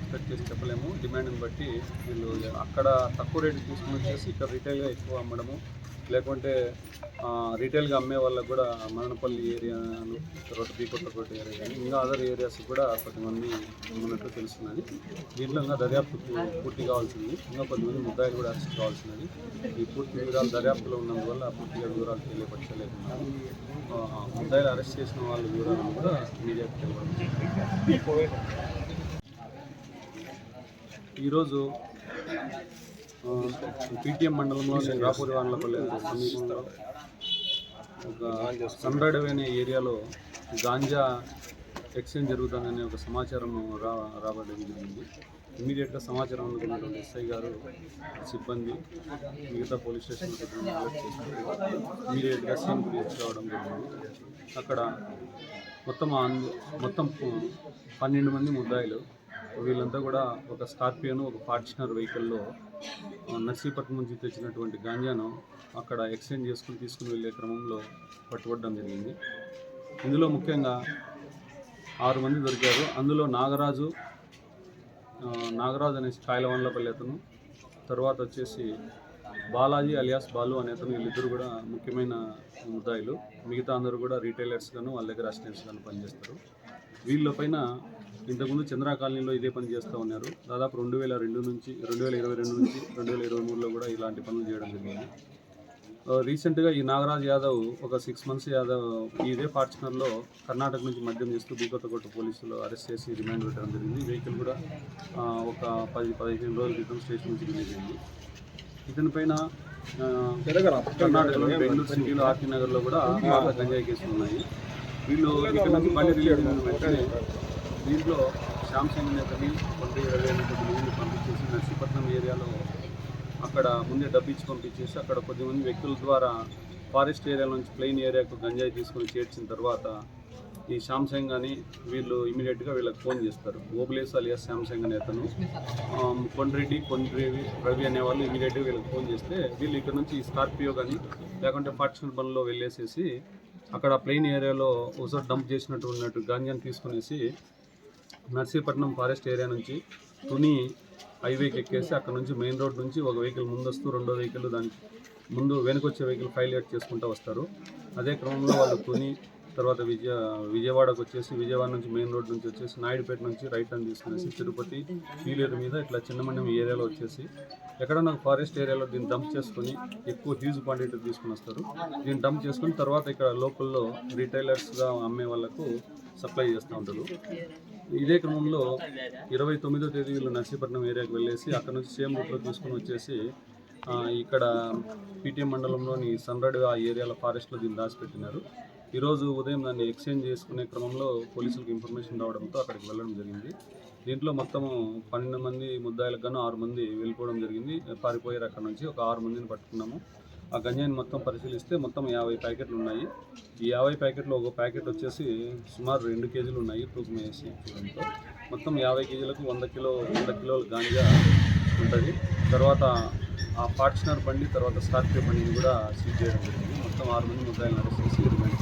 Expect చేసి చెప్పలేము. డిమాండ్ని బట్టి వీళ్ళు అక్కడ తక్కువ రేటు తీసుకుని వచ్చేసి ఇక్కడ రీటైల్గా ఎక్కువ అమ్మడము, లేకుంటే రీటైల్గా అమ్మే వాళ్ళకు కూడా మదనపల్లి ఏరియాను, తర్వాత బీకొత్తకోట ఏరియా కానీ ఇంకా అదర్ ఏరియాస్ కూడా కొంతమంది ఉన్నట్టు తెలుస్తున్నది. దీంట్లో ఇంకా దర్యాప్తు పూర్తి కావాల్సింది. ఇంకా కొంతమంది ముద్దాయిలు కూడా అరెస్ట్ కావాల్సినది. ఈ పూర్తి వివరాలు దర్యాప్తులో ఉన్నందువల్ల పూర్తిగా వివరాలు తెలియపరచలేకున్నాము. ముద్దాయిలు అరెస్ట్ చేసిన వాళ్ళ వివరాలను కూడా మీడియాకు తెలియడం. ఈరోజు పీటీఎం మండలంలోని రాపూరి వానలపల్లి సమీపంలో ఒక సన్రైడ్ అనే ఏరియాలో గాంజా ఎక్స్చేంజ్ జరుగుతుందనే ఒక సమాచారం రాబడి జరిగింది. ఇమీడియట్గా సమాచారం అందుకున్నటువంటి ఎస్ఐ గారు, సిబ్బంది, మిగతా పోలీస్ స్టేషన్ అలర్ట్ చేసి ఇమీడియట్గా సీన్కి తీసుకురావడం జరిగింది. అక్కడ మొత్తం 12 మంది ముద్దాయిలు. వీళ్ళంతా కూడా ఒక స్కార్పియోను, ఒక ఫార్చునర్ వెహికల్లో నర్సీపట్నం నుంచి తెచ్చినటువంటి గాంజాను అక్కడ ఎక్స్చేంజ్ తీసుకుని వెళ్ళే క్రమంలో పట్టుబడడం జరిగింది. ఇందులో ముఖ్యంగా 6 మంది దొరికారు. అందులో నాగరాజు అనేసి కాయలవన్లపల్లి అతను, తర్వాత వచ్చేసి బాలాజీ అలియాస్ బాలు అనే అతను, వీళ్ళిద్దరు కూడా ముఖ్యమైన ముద్దాయిలు. మిగతా అందరూ కూడా రీటైలర్స్ గాను వాళ్ళ దగ్గర అసిస్టెంట్స్ గాను పనిచేస్తారు. వీళ్ళ పైన ఇంతకుముందు చంద్రా కాలనీలో ఇదే పని చేస్తూ ఉన్నారు. దాదాపు 2022 నుంచి 2023లో కూడా ఇలాంటి పనులు చేయడం జరిగింది. రీసెంట్గా ఈ నాగరాజ్ యాదవ్ ఒక 6 మంత్స్ ఇదే ఫార్చునర్లో కర్ణాటక నుంచి మద్యం చేస్తూ బీకొత్తకోట పోలీసులు అరెస్ట్ చేసి రిమాండ్ పెట్టడం జరిగింది. వెహికల్ కూడా ఒక 10-15 రోజుల క్రితం స్టేషన్ నుంచి రిలీజ్ అయింది. ఇతని పైన కర్ణాటకలోని బెంగళూరు సిటీలో ఆర్టీ నగర్లో కూడా చాలా గంజాయి కేసులు ఉన్నాయి. వీళ్ళు ఇక్కడ నుంచి బండి రిలీజ్ అయిన వెంటనే దీంట్లో శాంసంగ్ నేతని 28 మందిని పంపించేసి నర్సీపట్నం ఏరియాలో అక్కడ ముందే డబ్బిచ్చి పంపించేసి అక్కడ కొద్దిమంది వ్యక్తుల ద్వారా ఫారెస్ట్ ఏరియా నుంచి ప్లెయిన్ ఏరియాకు గంజాయి తీసుకొని చేర్చిన తర్వాత ఈ శాంసంగ్ అని వీళ్ళు ఇమీడియట్గా వీళ్ళకి ఫోన్ చేస్తారు. ఓబులేస్ అలియాస్ శాంసంగ్ అనే అతను, కొండ్రెడ్డి రవి అనేవాళ్ళు ఇమీడియట్గా వీళ్ళకి ఫోన్ చేస్తే వీళ్ళు ఇక్కడ నుంచి స్కార్పియో కానీ లేకుంటే ఫార్చునర్ బండ్లో వెళ్ళేసేసి అక్కడ ప్లెయిన్ ఏరియాలో ఒకసారి డంప్ చేసినట్టు గాంజాని తీసుకునేసి నర్సీపట్నం ఫారెస్ట్ ఏరియా నుంచి తుని హైవేకి ఎక్కేసి అక్కడ నుంచి మెయిన్ రోడ్ నుంచి ఒక వెహికల్ ముందొస్తూ రెండో వెహికల్ దానికి ముందు వెనుకొచ్చే వెహికల్ ఫైలేట్ చేసుకుంటూ వస్తారు. అదే క్రమంలో వాళ్ళు తుని తర్వాత విజయవాడకు వచ్చేసి విజయవాడ నుంచి మెయిన్ రోడ్ నుంచి వచ్చేసి నాయుడుపేట నుంచి రైట్ టర్న్ తీసుకునేసి తిరుపతి పీలేరు మీద ఇట్లా చిన్నమండం ఏరియాలో వచ్చేసి ఎక్కడన్నా ఫారెస్ట్ ఏరియాలో దీన్ని డంప్ చేసుకొని ఎక్కువ హ్యూజ్ క్వాంటిటీ తీసుకుని వస్తారు. దీన్ని డంప్ చేసుకుని తర్వాత ఇక్కడ లోకల్లో రీటైలర్స్గా అమ్మే వాళ్ళకు సప్లై చేస్తూ ఉంటారు. ఇదే క్రమంలో 29వ తేదీ వీళ్ళు నర్సీపట్నం ఏరియాకి వెళ్ళేసి అక్కడ నుంచి సేమ్ రూట్లో తీసుకుని వచ్చేసి ఇక్కడ పీటీఎం మండలంలోని సన్రైడ్ ఆ ఏరియాలో ఫారెస్ట్లో దీన్ని దాచిపెట్టినారు. ఈరోజు ఉదయం దాన్ని ఎక్స్చేంజ్ చేసుకునే క్రమంలో పోలీసులకు ఇన్ఫర్మేషన్ రావడంతో అక్కడికి వెళ్ళడం జరిగింది. దీంట్లో మొత్తము 12 మంది ముద్దాయిలకు గాను 6 మంది వెళ్ళిపోవడం జరిగింది, పారిపోయారు. అక్కడ నుంచి ఒక 6 మందిని పట్టుకున్నాము. ఆ గంజాయిని మొత్తం పరిశీలిస్తే మొత్తం 50 ప్యాకెట్లు ఉన్నాయి. ఈ 50 ప్యాకెట్లు ఒక ప్యాకెట్ వచ్చేసి సుమారు 2 కేజీలు ఉన్నాయి తూకం వేసి చూడంతో. మొత్తం 50 కేజీలకు 100 కిలోల గాంజా ఉంటుంది. తర్వాత ఆ ఫార్చునర్ బండి, తర్వాత స్కార్పియో బండిని కూడా సీజ్ చేయడం జరిగింది. మొత్తం 6 మంది ముద్దాయిలను అరెస్ట్ చేసి రిమాండ్